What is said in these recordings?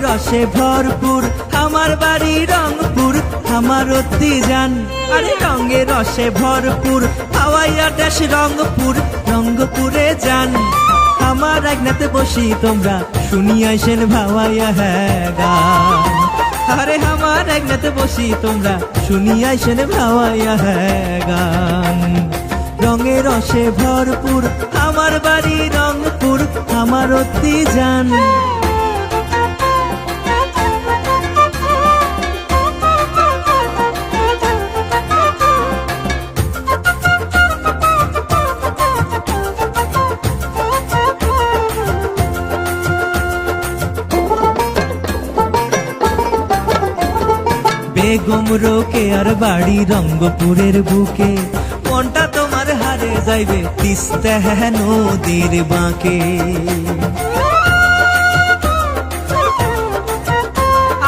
রসে ভরপুর আমার বাড়ি রংপুর, আমার অতি জান। আরে রঙে রসে ভরপুর হাওয়াইয়া দেশ রংপুর, রঙ্গপুরে যান। আমার একনাতে বসি তোমরা শুনিয়াছেন ভাওয়াইয়া হ্যাঁ গান। আরে আমার একনাতে বসি তোমরা শুনিয়াছেন ভাওয়াইয়া হ্যাঁ গান। রঙে রসে ভরপুর আমার বাড়ি রংপুর, আমার অতি জান। বেগম রোকেয়ার বাড়ি রঙ্গপুরের বুকে, মনটা তোমার হারে যাইবে তিস্তা নদীর বাঁকে।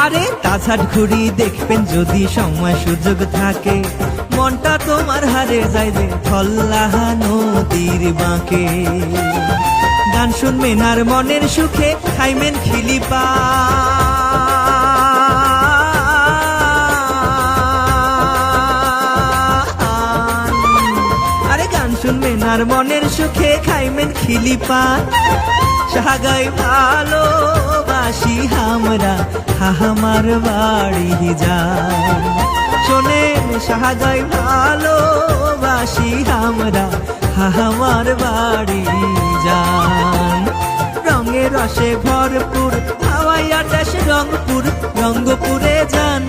আরে তাছাড় ঘুরি দেখবেন যদি সময় সুযোগ থাকে, মনটা তোমার হারে যাইবে থল্লাহা নদীর বাঁকে। গান শুনবেন আর মনের সুখে খাইবেন খিলিপা। শুনবেন আর মনের সুখে খাইবেন খিলিপান। সাগাই ভালোবাসি আমরা আমার বাড়ি যান। শোনেন সাগাই ভালোবাসি আমরা আমার বাড়ি যান। রঙে রসে ভরপুর হাওয়াইয়া দেশ রংপুর, রঙ্গপুরে যান।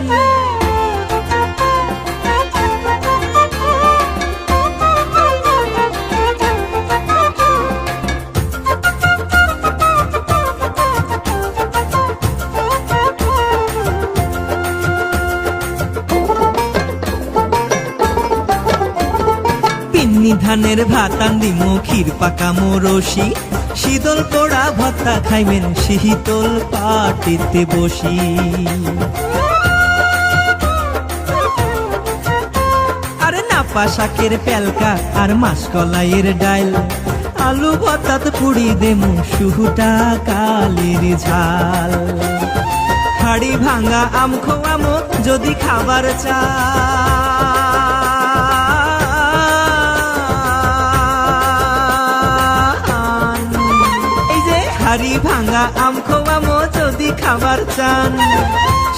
ধানের ভাতান দিমো ক্ষীর পাকা মোরসি, শীতল পোড়া ভত্তা খাইবেন শীতল পাটিতে বসি। আরে নাপা শাকের পেলকা আর মাসকলাইয়ের ডাইল, আলু ভত্তাত পুড়ি দেমু শুহুটা কালির ঝাল। হাড়ি ভাঙা আম খোয়ামো যদি খাবার চা। হাড়ি ভাঙা আম খোয়ামো যদি খাবার চান।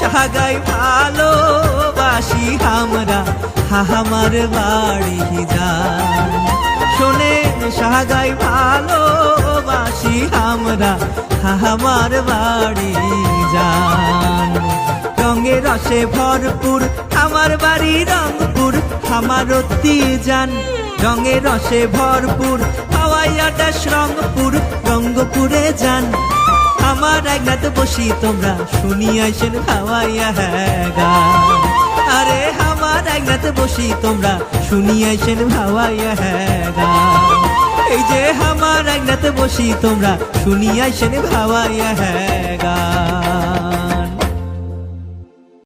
সাগাই ভালোবাসি আমরা আমার বাড়ি যান। শোনেন সাগাই ভালোবাসি আমরা আমার বাড়ি যান। রঙে রসে ভরপুর আমার বাড়ি রংপুর, আমার অতি জান। রঙে রসে ভরপুর হাওয়াইয়া দেশ রংপুর, রঙ্গপুরে যান। আমার একনাতে বসি তোমরা শুনিয়াছেন ভাওয়াইয়া হ্যাঁ গান। আরে আমার একনাতে বসি তোমরা শুনিয়াছেন ভাওয়াইয়া হ্যাঁ গান। এই যে আমার একনাতে বসি তোমরা শুনিয়াছেন ভাওয়াইয়া হ্যাঁ গান।